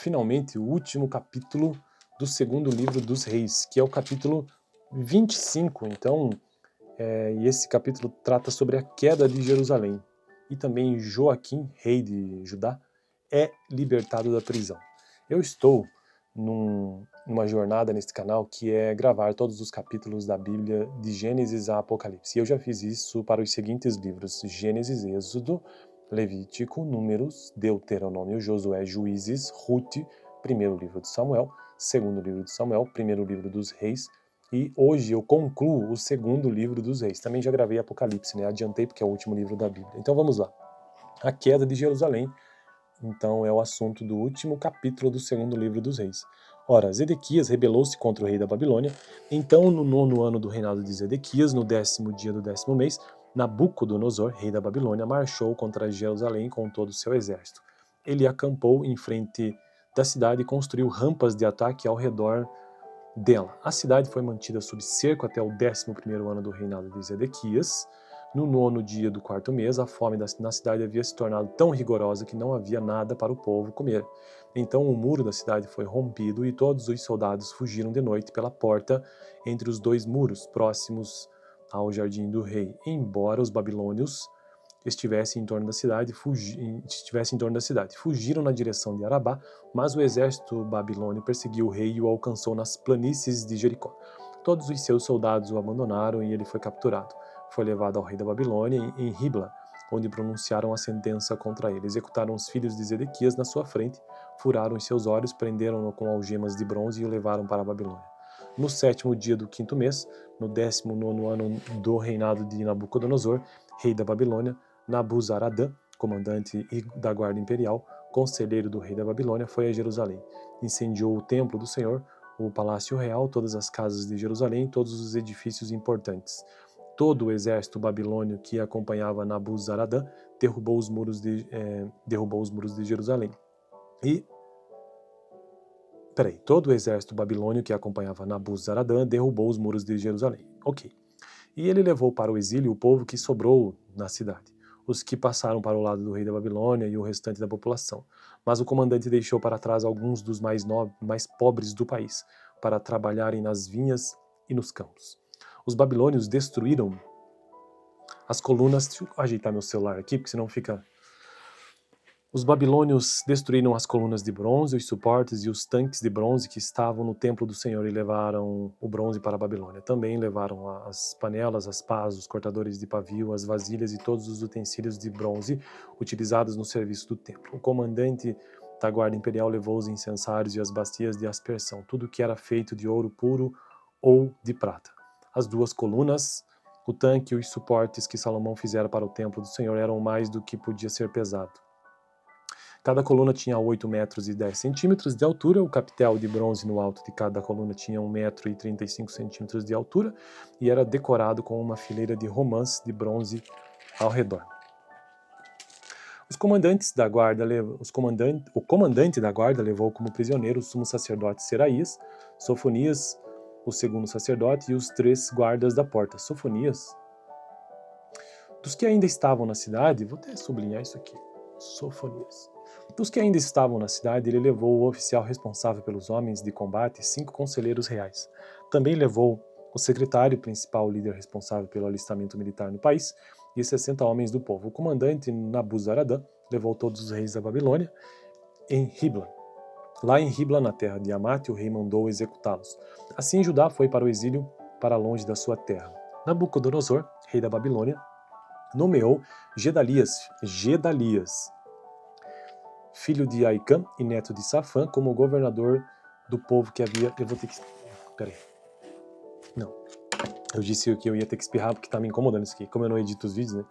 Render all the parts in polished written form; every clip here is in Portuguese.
finalmente o último capítulo do segundo livro dos Reis, que é o capítulo 25. Então, e esse capítulo trata sobre a queda de Jerusalém. E também Joaquim, rei de Judá, é libertado da prisão. Eu estou numa jornada nesse canal que é gravar todos os capítulos da Bíblia de Gênesis a Apocalipse. E eu já fiz isso para os seguintes livros: Gênesis, Êxodo, Levítico, Números, Deuteronômio, Josué, Juízes, Rute, primeiro livro de Samuel, segundo livro de Samuel, primeiro livro dos Reis, e hoje eu concluo o segundo livro dos Reis. Também já gravei Apocalipse, né? Adiantei porque é o último livro da Bíblia. Então vamos lá. A queda de Jerusalém, então, é o assunto do último capítulo do segundo livro dos Reis. Ora, Zedequias rebelou-se contra o rei da Babilônia. Então, no 9º ano do reinado de Zedequias, no 10º dia do 10º mês, Nabucodonosor, rei da Babilônia, marchou contra Jerusalém com todo o seu exército. Ele acampou em frente da cidade e construiu rampas de ataque ao redor dela. A cidade foi mantida sob cerco até o 11º ano do reinado de Zedequias. No 9º dia do 4º mês, a fome na cidade havia se tornado tão rigorosa que não havia nada para o povo comer. Então o muro da cidade foi rompido e todos os soldados fugiram de noite pela porta entre os dois muros, próximos ao jardim do rei. Embora os babilônios estivessem em torno da cidade, fugiram na direção de Arabá, mas o exército babilônio perseguiu o rei e o alcançou nas planícies de Jericó. Todos os seus soldados o abandonaram e ele foi capturado. Foi levado ao rei da Babilônia em Ribla, onde pronunciaram a sentença contra ele. Executaram os filhos de Zedequias na sua frente, furaram os seus olhos, prenderam-no com algemas de bronze e o levaram para a Babilônia. No 7º dia do 5º mês, no 19º ano do reinado de Nabucodonosor, rei da Babilônia, Nabuzaradã, comandante da guarda imperial, conselheiro do rei da Babilônia, foi a Jerusalém. Incendiou o templo do Senhor, o palácio real, todas as casas de Jerusalém e todos os edifícios importantes. Todo o exército babilônio que acompanhava Nabuzaradã derrubou os muros de Jerusalém. Todo o exército babilônio que acompanhava Nabuzaradã derrubou os muros de Jerusalém. Ok. E ele levou para o exílio o povo que sobrou na cidade, os que passaram para o lado do rei da Babilônia e o restante da população. Mas o comandante deixou para trás alguns dos mais pobres do país, para trabalharem nas vinhas e nos campos. Os babilônios destruíram as colunas... Deixa eu ajeitar meu celular aqui, porque senão fica... Os babilônios destruíram as colunas de bronze, os suportes e os tanques de bronze que estavam no templo do Senhor e levaram o bronze para a Babilônia. Também levaram as panelas, as pás, os cortadores de pavio, as vasilhas e todos os utensílios de bronze utilizados no serviço do templo. O comandante da guarda imperial levou os incensários e as bacias de aspersão, tudo que era feito de ouro puro ou de prata. As duas colunas, o tanque e os suportes que Salomão fizera para o templo do Senhor eram mais do que podia ser pesado. Cada coluna tinha 8 metros e 10 centímetros de altura, o capitel de bronze no alto de cada coluna tinha 1 metro e 35 centímetros de altura e era decorado com uma fileira de romãs de bronze ao redor. O comandante da guarda levou como prisioneiro o sumo sacerdote Seraías, Sofonias, o segundo sacerdote, e os 3 guardas da porta. Sofonias. Dos que ainda estavam na cidade, vou até sublinhar isso aqui, Sofonias. Dos que ainda estavam na cidade, ele levou o oficial responsável pelos homens de combate e 5 conselheiros reais. Também levou o secretário principal, o líder responsável pelo alistamento militar no país, e 60 homens do povo. O comandante Nabuzaradã levou todos os reis da Babilônia em Ribla. Lá em Ribla, na terra de Amate, o rei mandou executá-los. Assim Judá foi para o exílio, para longe da sua terra. Nabucodonosor, rei da Babilônia, nomeou Gedalias, filho de Aicã e neto de Safã, como governador do povo que havia... Eu vou ter que... Peraí. Não. Eu disse que eu ia ter que espirrar porque tá me incomodando isso aqui. Como eu não edito os vídeos, né?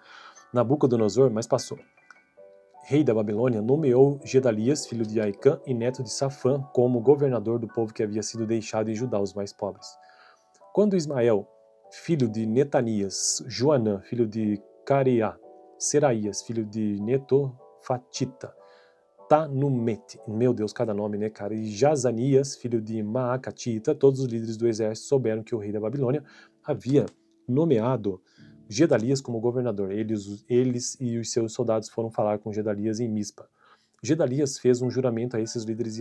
Nabucodonosor, mas passou. Rei da Babilônia, nomeou Gedalias, filho de Aicã e neto de Safã, como governador do povo que havia sido deixado em Judá, os mais pobres. Quando Ismael, filho de Netanias, Joanã, filho de Careá, Seraías, filho de Netofatita, Tanumete, meu Deus, cada nome, né, cara, e Jazanias, filho de Maacatita, todos os líderes do exército souberam que o rei da Babilônia havia nomeado Gedalias como governador. Eles e os seus soldados foram falar com Gedalias em Mispa. Gedalias fez um juramento a esses líderes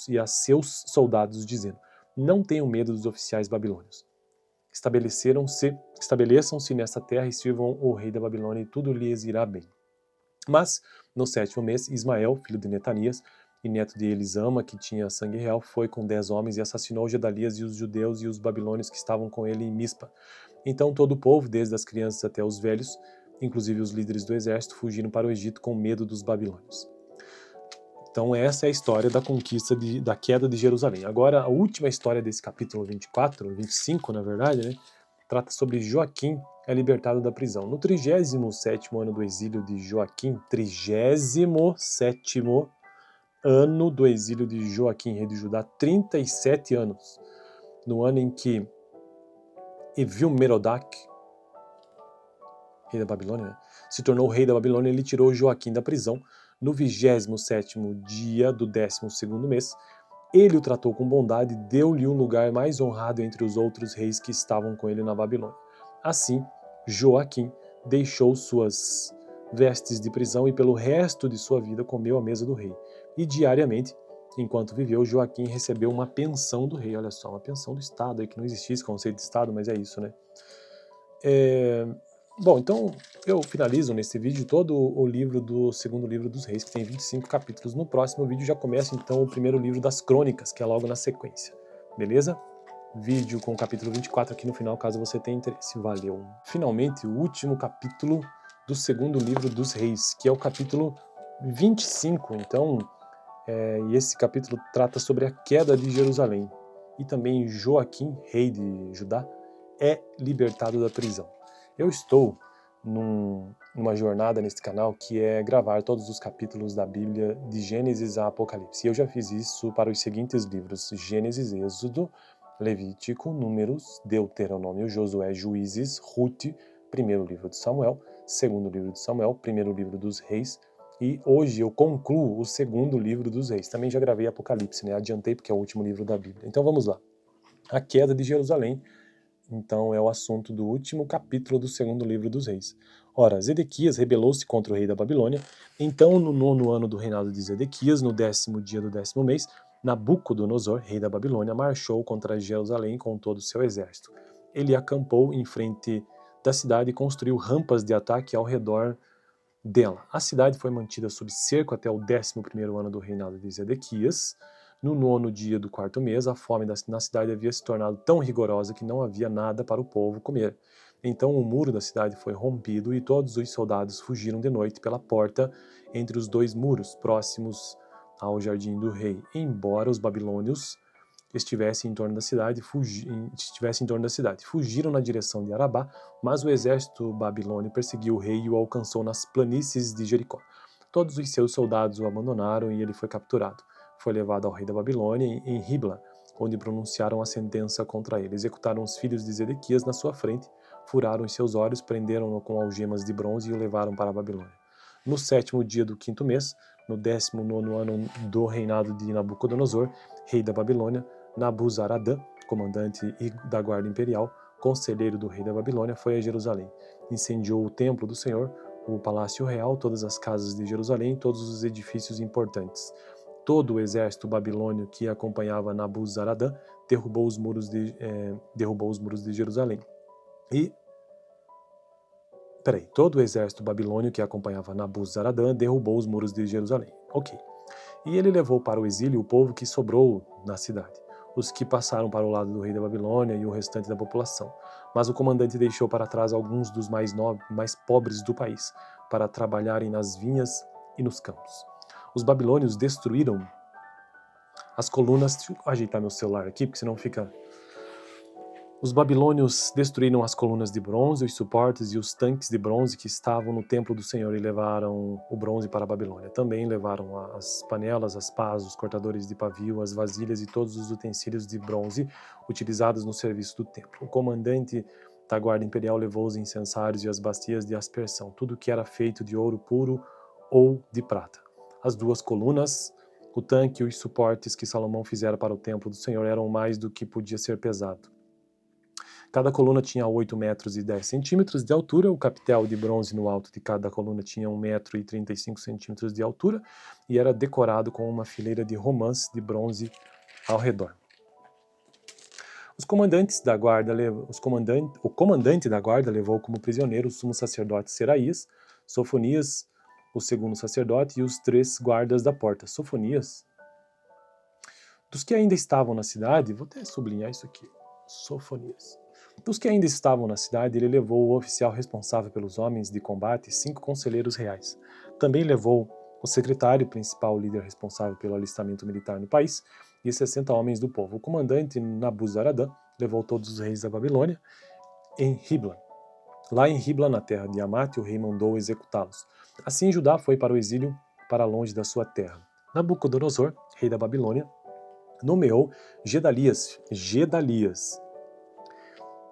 e a seus soldados, dizendo: não tenham medo dos oficiais babilônios. Estabeleçam-se nesta terra e sirvam o rei da Babilônia, e tudo lhes irá bem. Mas, no 7º mês, Ismael, filho de Netanias, e neto de Elisama, que tinha sangue real, foi com 10 homens e assassinou Gedalias e os judeus e os babilônios que estavam com ele em Mispa. Então todo o povo, desde as crianças até os velhos, inclusive os líderes do exército, fugiram para o Egito com medo dos babilônios. Então essa é a história da conquista, da queda de Jerusalém. Agora, a última história desse capítulo 25, na verdade, né, trata sobre Joaquim, é libertado da prisão. No 37º ano do exílio de Joaquim, 37º ano do exílio de Joaquim, rei de Judá, 37 anos, no ano em que Evil-Merodach, rei da Babilônia, né, se tornou rei da Babilônia, ele tirou Joaquim da prisão. No 27º dia do 12º mês, ele o tratou com bondade e deu-lhe um lugar mais honrado entre os outros reis que estavam com ele na Babilônia. Assim, Joaquim deixou suas vestes de prisão e pelo resto de sua vida comeu à mesa do rei. E diariamente, enquanto viveu, Joaquim recebeu uma pensão do rei. Olha só, uma pensão do Estado, aí que não existia esse conceito de Estado, mas é isso, né? Bom, então eu finalizo nesse vídeo todo o livro do segundo livro dos reis, que tem 25 capítulos. No próximo vídeo já começa então o primeiro livro das crônicas, que é logo na sequência. Beleza? Vídeo com o capítulo 24 aqui no final, caso você tenha interesse. Valeu! Finalmente, o último capítulo do segundo livro dos reis, que é o capítulo 25. Então, e esse capítulo trata sobre a queda de Jerusalém. E também Joaquim, rei de Judá, é libertado da prisão. Eu estou numa jornada nesse canal que é gravar todos os capítulos da Bíblia de Gênesis a Apocalipse. E eu já fiz isso para os seguintes livros: Gênesis, Êxodo, Levítico, Números, Deuteronômio, Josué, Juízes, Rute, primeiro livro de Samuel, segundo livro de Samuel, primeiro livro dos reis, e hoje eu concluo o segundo livro dos reis. Também já gravei Apocalipse, né? Adiantei porque é o último livro da Bíblia. Então vamos lá. A queda de Jerusalém, então, é o assunto do último capítulo do segundo livro dos reis. Ora, Zedequias rebelou-se contra o rei da Babilônia. Então, no 9º ano do reinado de Zedequias, no 10º dia do 10º mês, Nabucodonosor, rei da Babilônia, marchou contra Jerusalém com todo o seu exército. Ele acampou em frente da cidade e construiu rampas de ataque ao redor dela. A cidade foi mantida sob cerco até o 11º ano do reinado de Zedequias. No 9º dia do 4º mês, a fome na cidade havia se tornado tão rigorosa que não havia nada para o povo comer. Então o muro da cidade foi rompido e todos os soldados fugiram de noite pela porta entre os dois muros, próximos ao jardim do rei. Embora os babilônios estivessem em torno da cidade, fugiram na direção de Arabá, mas o exército babilônio perseguiu o rei e o alcançou nas planícies de Jericó. Todos os seus soldados o abandonaram e ele foi capturado. Foi levado ao rei da Babilônia em Ribla, onde pronunciaram a sentença contra ele. Executaram os filhos de Zedequias na sua frente, furaram os seus olhos, prenderam-no com algemas de bronze e o levaram para a Babilônia. No 7º dia do 5º mês, no 19º ano do reinado de Nabucodonosor, rei da Babilônia, Nabuzaradã, comandante da guarda imperial, conselheiro do rei da Babilônia, foi a Jerusalém. Incendiou o templo do Senhor, o palácio real, todas as casas de Jerusalém, todos os edifícios importantes. Todo o exército babilônio que acompanhava Nabuzaradã derrubou os muros de Jerusalém. Todo o exército babilônio que acompanhava Nabuzaradã derrubou os muros de Jerusalém. Ok. E ele levou para o exílio o povo que sobrou na cidade, os que passaram para o lado do rei da Babilônia e o restante da população. Mas o comandante deixou para trás alguns dos mais pobres do país, para trabalharem nas vinhas e nos campos. Os babilônios destruíram as colunas... Deixa eu ajeitar meu celular aqui, porque senão fica... Os babilônios destruíram as colunas de bronze, os suportes e os tanques de bronze que estavam no templo do Senhor e levaram o bronze para a Babilônia. Também levaram as panelas, as pás, os cortadores de pavio, as vasilhas e todos os utensílios de bronze utilizados no serviço do templo. O comandante da guarda imperial levou os incensários e as bacias de aspersão, tudo que era feito de ouro puro ou de prata. As duas colunas, o tanque e os suportes que Salomão fizera para o templo do Senhor eram mais do que podia ser pesado. Cada coluna tinha 8 metros e 10 centímetros de altura, o capitel de bronze no alto de cada coluna tinha 1 metro e 35 centímetros de altura e era decorado com uma fileira de romãs de bronze ao redor. O comandante da guarda levou como prisioneiro o sumo sacerdote Seraías, Sofonias, o segundo sacerdote, e os 3 guardas da porta. Sofonias? Dos que ainda estavam na cidade, vou até sublinhar isso aqui, Sofonias. Dos que ainda estavam na cidade, ele levou o oficial responsável pelos homens de combate e 5 conselheiros reais. Também levou o secretário principal, líder responsável pelo alistamento militar no país, e 60 homens do povo. O comandante Nabuzaradã levou todos os reis da Babilônia em Ribla. Lá em Ribla, na terra de Amate, o rei mandou executá-los. Assim Judá foi para o exílio, para longe da sua terra. Nabucodonosor, rei da Babilônia, nomeou Gedalias,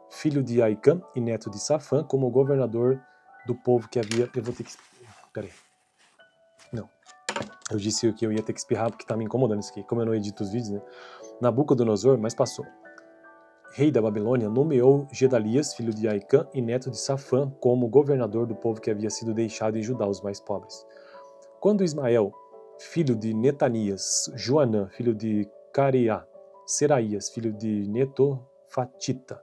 filho de Aicã e neto de Safã, como governador do povo que havia... Eu vou ter que... Peraí. Não. Eu disse que eu ia ter que espirrar porque tá me incomodando isso aqui. Como eu não edito os vídeos, né? Nabucodonosor, mas passou. Rei da Babilônia, nomeou Gedalias, filho de Aicã e neto de Safã, como governador do povo que havia sido deixado em Judá, os mais pobres. Quando Ismael, filho de Netanias, Joanã, filho de Careá, Seraías, filho de Netofatita,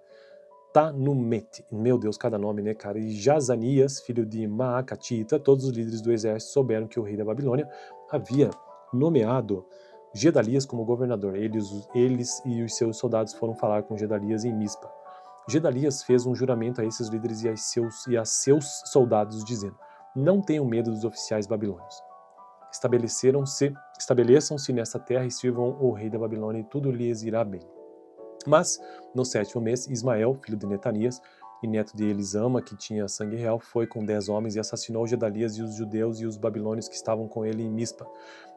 Tanumete, meu Deus, cada nome, né, cara, e Jazanias, filho de Maacatita, todos os líderes do exército souberam que o rei da Babilônia havia nomeado Gedalias como governador. Eles e os seus soldados foram falar com Gedalias em Mispa. Gedalias fez um juramento a esses líderes e a seus soldados, dizendo: não tenham medo dos oficiais babilônios. Estabeleçam-se nesta terra e sirvam o rei da Babilônia, e tudo lhes irá bem. Mas, no 7º mês, Ismael, filho de Netanias e neto de Elisama, que tinha sangue real, foi com 10 homens e assassinou Gedalias e os judeus e os babilônios que estavam com ele em Mispa.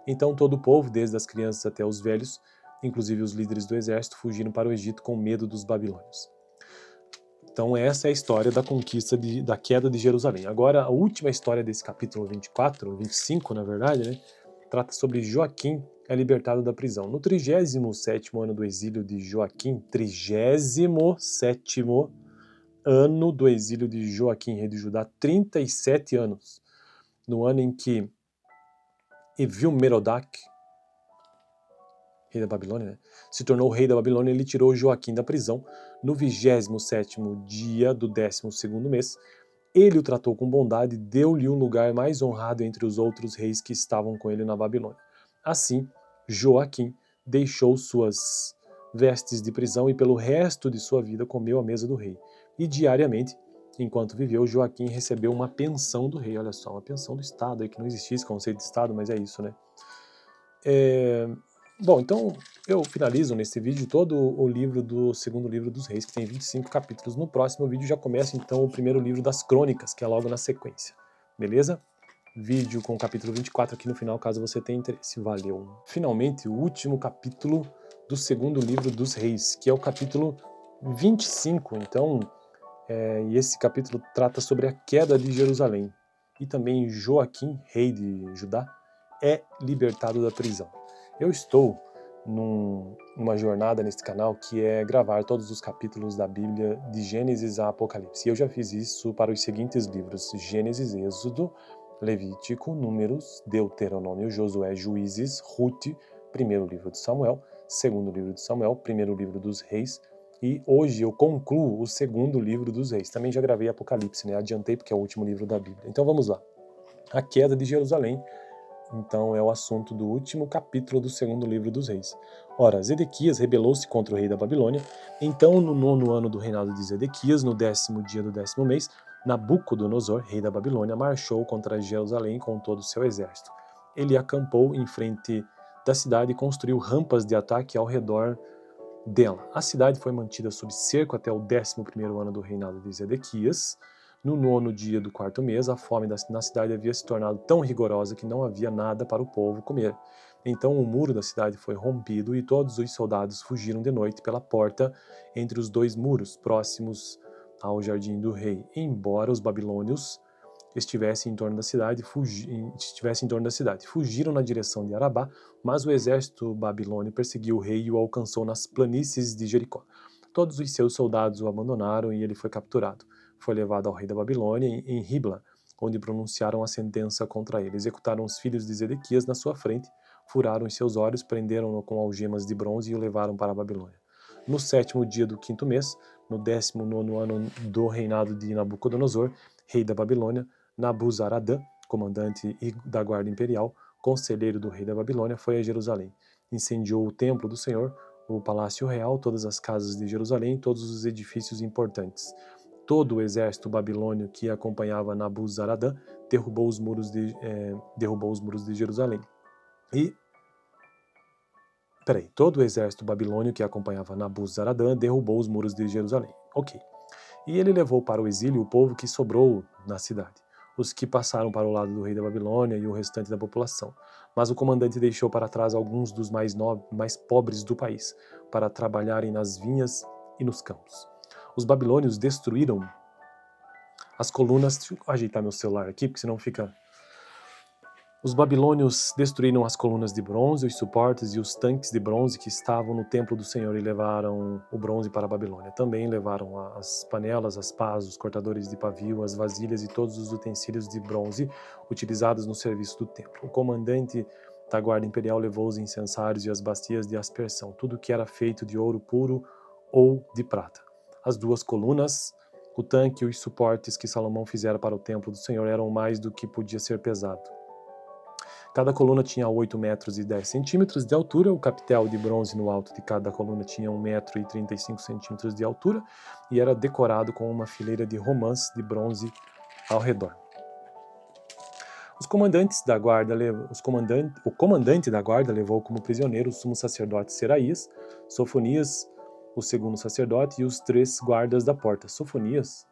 Então todo o povo, desde as crianças até os velhos, inclusive os líderes do exército, fugiram para o Egito com medo dos babilônios. Então essa é a história da conquista, da queda de Jerusalém. Agora, a última história desse capítulo 25, na verdade, né, trata sobre Joaquim é libertado da prisão. No 37º ano do exílio de Joaquim, 37º ano do exílio de Joaquim, rei de Judá, 37 anos, no ano em que Evil-Merodach, rei da Babilônia, né, se tornou rei da Babilônia, ele tirou Joaquim da prisão. No 27º dia do 12º mês, ele o tratou com bondade e deu-lhe um lugar mais honrado entre os outros reis que estavam com ele na Babilônia. Assim, Joaquim deixou suas vestes de prisão e pelo resto de sua vida comeu à mesa do rei. E diariamente, enquanto viveu, Joaquim recebeu uma pensão do rei. Olha só, uma pensão do Estado, aí que não existia esse conceito de Estado, mas é isso, né? Bom, então eu finalizo nesse vídeo todo o livro do segundo livro dos reis, que tem 25 capítulos. No próximo vídeo já começa então o primeiro livro das crônicas, que é logo na sequência. Beleza? Vídeo com o capítulo 24 aqui no final, caso você tenha interesse. Valeu! Finalmente, o último capítulo do segundo livro dos reis, que é o capítulo 25. Então, e esse capítulo trata sobre a queda de Jerusalém. E também Joaquim, rei de Judá, é libertado da prisão. Eu estou numa jornada nesse canal que é gravar todos os capítulos da Bíblia de Gênesis a Apocalipse. E eu já fiz isso para os seguintes livros: Gênesis, Êxodo, Levítico, Números, Deuteronômio, Josué, Juízes, Ruth, primeiro livro de Samuel, segundo livro de Samuel, primeiro livro dos reis, e hoje eu concluo o segundo livro dos reis. Também já gravei Apocalipse, né? Adiantei porque é o último livro da Bíblia. Então vamos lá. A queda de Jerusalém, então, é o assunto do último capítulo do segundo livro dos reis. Ora, Zedequias rebelou-se contra o rei da Babilônia. Então, no 9º ano do reinado de Zedequias, no 10º dia do 10º mês, Nabucodonosor, rei da Babilônia, marchou contra Jerusalém com todo o seu exército. Ele acampou em frente da cidade e construiu rampas de ataque ao redor dela. A cidade foi mantida sob cerco até o 11º ano do reinado de Zedequias. No 9º dia do 4º mês, a fome na cidade havia se tornado tão rigorosa que não havia nada para o povo comer. Então o muro da cidade foi rompido e todos os soldados fugiram de noite pela porta entre os 2 muros, próximos ao jardim do rei. Embora os babilônios estivessem em torno da cidade, fugiram na direção de Arabá, mas o exército babilônio perseguiu o rei e o alcançou nas planícies de Jericó. Todos os seus soldados o abandonaram e ele foi capturado. Foi levado ao rei da Babilônia em Ribla, onde pronunciaram a sentença contra ele. Executaram os filhos de Zedequias na sua frente, furaram os seus olhos, prenderam-no com algemas de bronze e o levaram para a Babilônia. No 7º dia do 5º mês, no 19º ano do reinado de Nabucodonosor, rei da Babilônia, Nabuzaradã, comandante da guarda imperial, conselheiro do rei da Babilônia, foi a Jerusalém. Incendiou o templo do Senhor, o palácio real, todas as casas de Jerusalém, todos os edifícios importantes. Todo o exército babilônio que acompanhava Nabuzaradã derrubou os muros de Jerusalém. Todo o exército babilônio que acompanhava Nabuzaradã derrubou os muros de Jerusalém. Ok. E ele levou para o exílio o povo que sobrou na cidade, os que passaram para o lado do rei da Babilônia e o restante da população. Mas o comandante deixou para trás alguns dos mais pobres do país, para trabalharem nas vinhas e nos campos. Os babilônios destruíram as colunas... Deixa eu ajeitar meu celular aqui, porque senão fica... Os babilônios destruíram as colunas de bronze, os suportes e os tanques de bronze que estavam no templo do Senhor e levaram o bronze para a Babilônia. Também levaram as panelas, as pás, os cortadores de pavio, as vasilhas e todos os utensílios de bronze utilizados no serviço do templo. O comandante da guarda imperial levou os incensários e as bacias de aspersão, tudo que era feito de ouro puro ou de prata. As 2 colunas, o tanque e os suportes que Salomão fizera para o templo do Senhor eram mais do que podia ser pesado. Cada coluna tinha 8 metros e 10 centímetros de altura, o capitel de bronze no alto de cada coluna tinha 1 metro e 35 centímetros de altura e era decorado com uma fileira de romãs de bronze ao redor. O comandante da guarda levou como prisioneiro o sumo sacerdote Seraías, Sofonias, o segundo sacerdote, e os 3 guardas da porta. Sofonias.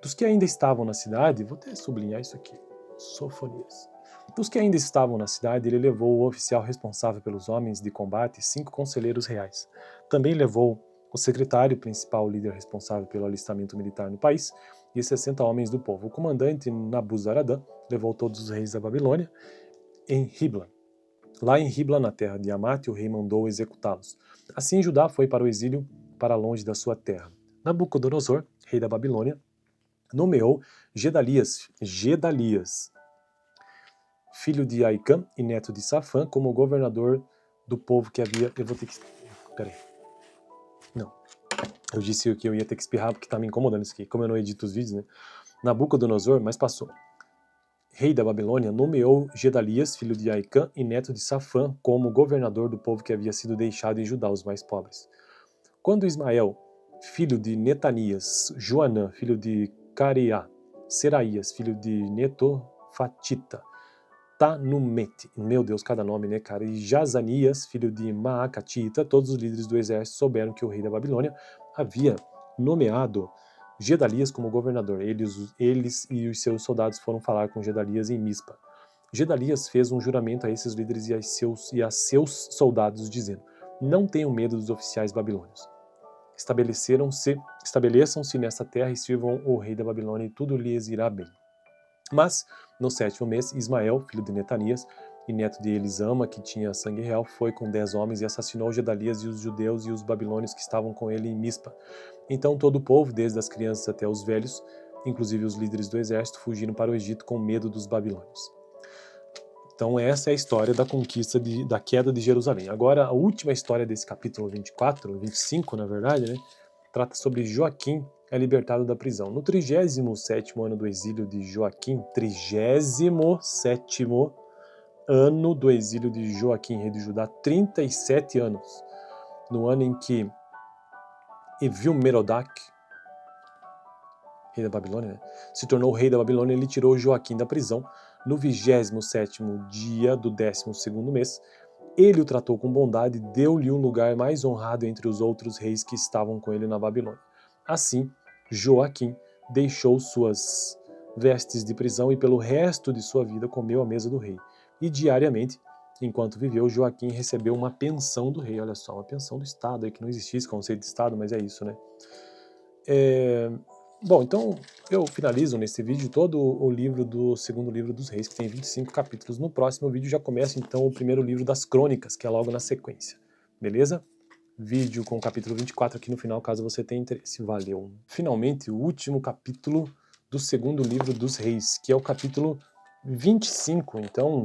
Dos que ainda estavam na cidade, vou até sublinhar isso aqui, Sofonias. Dos que ainda estavam na cidade, ele levou o oficial responsável pelos homens de combate e 5 conselheiros reais. Também levou o secretário principal, líder responsável pelo alistamento militar no país, e 60 homens do povo. O comandante Nabuzaradã levou todos os reis da Babilônia em Ribla. Lá em Ribla, na terra de Amate, o rei mandou executá-los. Assim Judá foi para o exílio, para longe da sua terra. Nabucodonosor, rei da Babilônia, nomeou Gedalias, filho de Aicã e neto de Safã, como governador do povo que havia... Eu vou ter que... Peraí. Não. Eu disse que eu ia ter que espirrar porque tá me incomodando isso aqui. Como eu não edito os vídeos, né? Nabucodonosor, mas passou. Rei da Babilônia, nomeou Gedalias, filho de Aicã e neto de Safã, como governador do povo que havia sido deixado em Judá, os mais pobres. Quando Ismael, filho de Netanias, Joanã, filho de Careá, Seraías, filho de Netofatita, Tanumete, meu Deus, cada nome, né, cara, e Jazanias, filho de Maacatita, todos os líderes do exército souberam que o rei da Babilônia havia nomeado Gedalias como governador. Eles e os seus soldados foram falar com Gedalias em Mispa. Gedalias fez um juramento a esses líderes e a seus soldados, dizendo: não tenham medo dos oficiais babilônios. Estabeleçam-se nesta terra e sirvam o rei da Babilônia e tudo lhes irá bem. Mas, no 7º mês, Ismael, filho de Netanias e neto de Elisama, que tinha sangue real, foi com 10 homens e assassinou Gedalias e os judeus e os babilônios que estavam com ele em Mispa. Então todo o povo, desde as crianças até os velhos, inclusive os líderes do exército, fugiram para o Egito com medo dos babilônios. Então essa é a história da conquista, da queda de Jerusalém. Agora, a última história desse capítulo 25, na verdade, né, trata sobre Joaquim, é libertado da prisão. No 37º ano do exílio de Joaquim, 37º ano do exílio de Joaquim, rei de Judá, 37 anos, no ano em que Evil-Merodach, rei da Babilônia, né, se tornou rei da Babilônia, ele tirou Joaquim da prisão. No 27º dia do 12º mês, ele o tratou com bondade e deu-lhe um lugar mais honrado entre os outros reis que estavam com ele na Babilônia. Assim, Joaquim deixou suas vestes de prisão e pelo resto de sua vida comeu à mesa do rei. E diariamente, enquanto viveu, Joaquim recebeu uma pensão do rei. Olha só, uma pensão do Estado, aí que não existia esse conceito de Estado, mas é isso, né? Bom, então eu finalizo nesse vídeo todo o livro do segundo livro dos reis, que tem 25 capítulos. No próximo vídeo já começa então o primeiro livro das crônicas, que é logo na sequência. Beleza? vídeo com o capítulo 24 aqui no final, caso você tenha interesse. Valeu! Finalmente, o último capítulo do segundo livro dos reis, que é o capítulo 25. Então,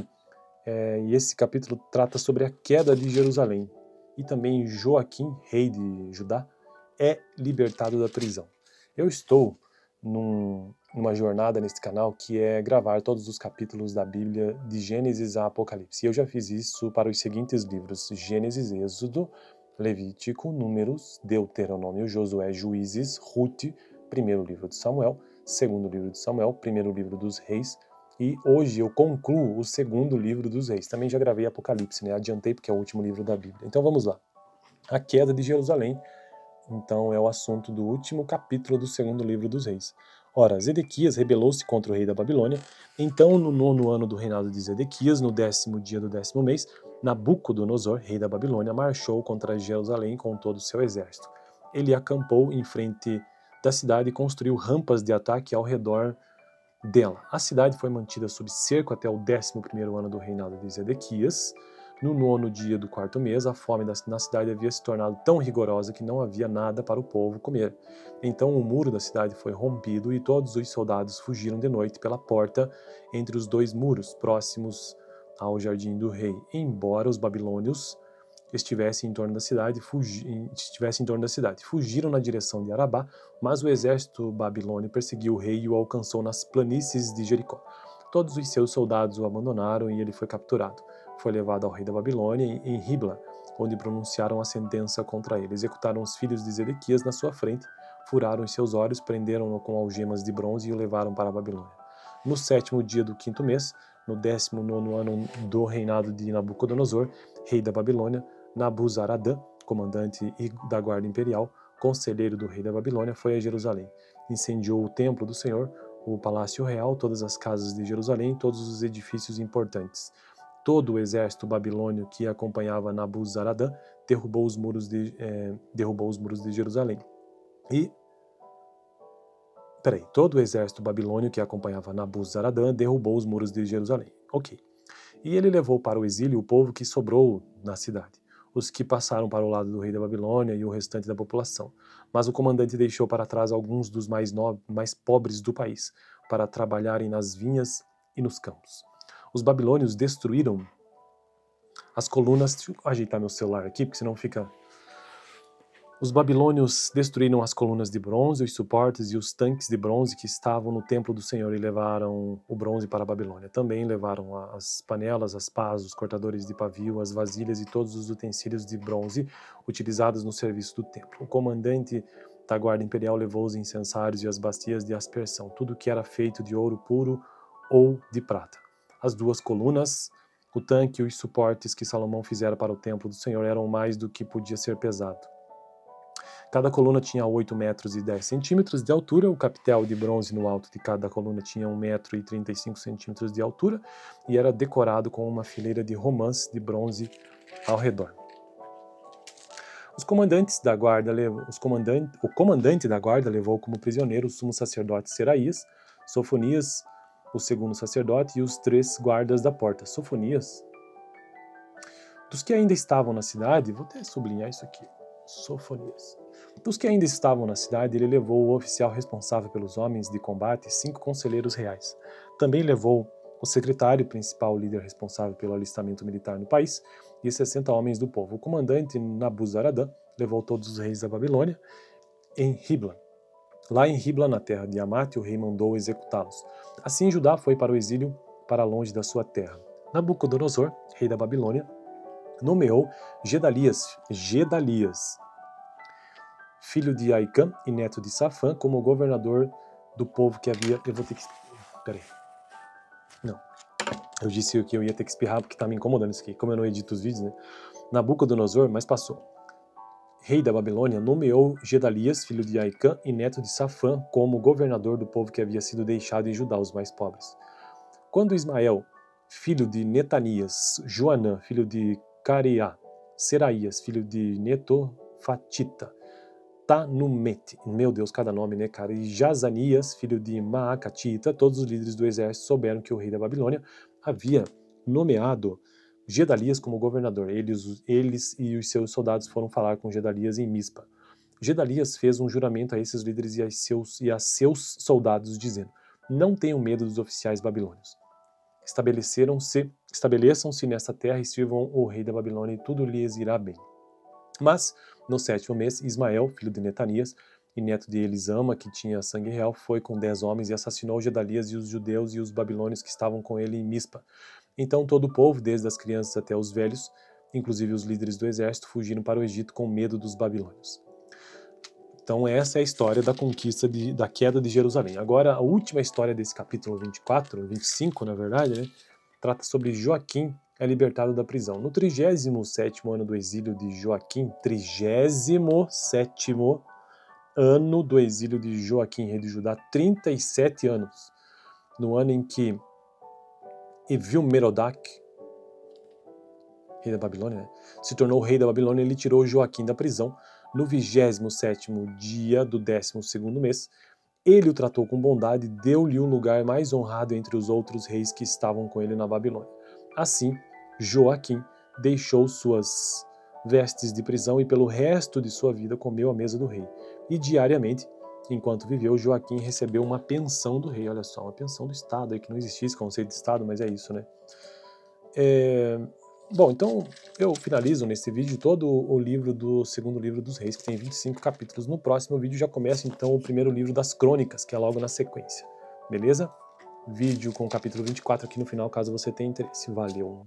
e esse capítulo trata sobre a queda de Jerusalém. E também Joaquim, rei de Judá, é libertado da prisão. Eu estou numa jornada nesse canal que é gravar todos os capítulos da Bíblia de Gênesis a Apocalipse. E eu já fiz isso para os seguintes livros: Gênesis, Êxodo, Levítico, Números, Deuteronômio, Josué, Juízes, Rute, primeiro livro de Samuel, segundo livro de Samuel, primeiro livro dos Reis, e hoje eu concluo o segundo livro dos Reis. Também já gravei Apocalipse, né? Adiantei porque é o último livro da Bíblia. Então vamos lá. A queda de Jerusalém, então, é o assunto do último capítulo do segundo livro dos Reis. Ora, Zedequias rebelou-se contra o rei da Babilônia. Então, no 9º ano do reinado de Zedequias, no 10º dia do 10º mês, Nabucodonosor, rei da Babilônia, marchou contra Jerusalém com todo o seu exército. Ele acampou em frente da cidade e construiu rampas de ataque ao redor dela. A cidade foi mantida sob cerco até o 11º ano do reinado de Zedequias. No 9º dia do 4º mês, a fome na cidade havia se tornado tão rigorosa que não havia nada para o povo comer. Então o muro da cidade foi rompido e todos os soldados fugiram de noite pela porta entre os dois muros, próximos ao jardim do rei. Embora os babilônios estivessem em torno da cidade, fugiram na direção de Arabá, mas o exército babilônio perseguiu o rei e o alcançou nas planícies de Jericó. Todos os seus soldados o abandonaram e ele foi capturado. Foi levado ao rei da Babilônia em Ribla, onde pronunciaram a sentença contra ele. Executaram os filhos de Zedequias na sua frente, furaram os seus olhos, prenderam-no com algemas de bronze e o levaram para a Babilônia. No 7º dia do 5º mês, no 19º ano do reinado de Nabucodonosor, rei da Babilônia, Nabuzaradã, comandante da guarda imperial, conselheiro do rei da Babilônia, foi a Jerusalém. Incendiou o templo do Senhor, o palácio real, todas as casas de Jerusalém e todos os edifícios importantes. Todo o exército babilônio que acompanhava Nabuzaradã derrubou os muros de Jerusalém. Todo o exército babilônio que acompanhava Nabuzaradã derrubou os muros de Jerusalém. Ok. E ele levou para o exílio o povo que sobrou na cidade, os que passaram para o lado do rei da Babilônia e o restante da população. Mas o comandante deixou para trás alguns dos mais pobres do país, para trabalharem nas vinhas e nos campos. Os babilônios destruíram as colunas... Deixa eu ajeitar meu celular aqui, porque senão fica... Os babilônios destruíram as colunas de bronze, os suportes e os tanques de bronze que estavam no templo do Senhor e levaram o bronze para a Babilônia. Também levaram as panelas, as pás, os cortadores de pavio, as vasilhas e todos os utensílios de bronze utilizados no serviço do templo. O comandante da guarda imperial levou os incensários e as bacias de aspersão, tudo que era feito de ouro puro ou de prata. As duas colunas, o tanque e os suportes que Salomão fizera para o templo do Senhor eram mais do que podia ser pesado. Cada coluna tinha 8 metros e 10 centímetros de altura, o capitel de bronze no alto de cada coluna tinha 1 metro e 35 centímetros de altura e era decorado com uma fileira de romãs de bronze ao redor. O comandante da guarda levou como prisioneiro o sumo sacerdote Seraías, Sofonias, o segundo sacerdote, e os 3 guardas da porta. Sofonias. Dos que ainda estavam na cidade, vou até sublinhar isso aqui, Sofonias. Dos que ainda estavam na cidade, ele levou o oficial responsável pelos homens de combate e 5 conselheiros reais. Também levou o secretário principal, o líder responsável pelo alistamento militar no país, e 60 homens do povo. O comandante Nabuzaradã levou todos os reis da Babilônia em Ribla. Lá em Ribla, na terra de Amate, o rei mandou executá-los. Assim Judá foi para o exílio, para longe da sua terra. Nabucodonosor, rei da Babilônia, nomeou Gedalias, filho de Aicã e neto de Safã, como governador do povo que havia... Eu vou ter que... Peraí. Não. Eu disse que eu ia ter que espirrar porque tá me incomodando isso aqui. Como eu não edito os vídeos, né? Nabucodonosor, mas passou. Rei da Babilônia, nomeou Gedalias, filho de Aicã e neto de Safã, como governador do povo que havia sido deixado em Judá, os mais pobres. Quando Ismael, filho de Netanias, Joanã, filho de Careá, Seraías, filho de Netofatita, Tanumete, meu Deus, cada nome, né, cara, e Jazanias, filho de Maacatita, todos os líderes do exército souberam que o rei da Babilônia havia nomeado Gedalias como governador. Eles e os seus soldados foram falar com Gedalias em Mispa. Gedalias fez um juramento a esses líderes e a seus soldados, dizendo: não tenham medo dos oficiais babilônios. Estabeleçam-se nesta terra e sirvam o rei da Babilônia, e tudo lhes irá bem. Mas, no 7º mês, Ismael, filho de Netanias, e neto de Elisama, que tinha sangue real, foi com 10 homens e assassinou Gedalias e os judeus e os babilônios que estavam com ele em Mispa. Então todo o povo, desde as crianças até os velhos, inclusive os líderes do exército, fugiram para o Egito com medo dos babilônios. Então essa é a história da conquista, da queda de Jerusalém. Agora, a última história desse capítulo 25, na verdade, né, trata sobre Joaquim, é libertado da prisão. No 37º ano do exílio de Joaquim, 37º ano do exílio de Joaquim, rei de Judá, 37 anos, no ano em que Evil-Merodach, rei da Babilônia, né, se tornou rei da Babilônia, ele tirou Joaquim da prisão. No 27º dia do 12º mês, ele o tratou com bondade e deu-lhe um lugar mais honrado entre os outros reis que estavam com ele na Babilônia. Assim, Joaquim deixou suas vestes de prisão e pelo resto de sua vida comeu à mesa do rei. E diariamente, enquanto viveu, Joaquim recebeu uma pensão do rei. Olha só, uma pensão do Estado, aí que não existia esse conceito de Estado, mas é isso, né? Bom, então eu finalizo nesse vídeo todo o livro do segundo livro dos reis, que tem 25 capítulos. No próximo vídeo já começa então o primeiro livro das crônicas, que é logo na sequência. Beleza? Vídeo com o capítulo 24 aqui no final, caso você tenha interesse. Valeu!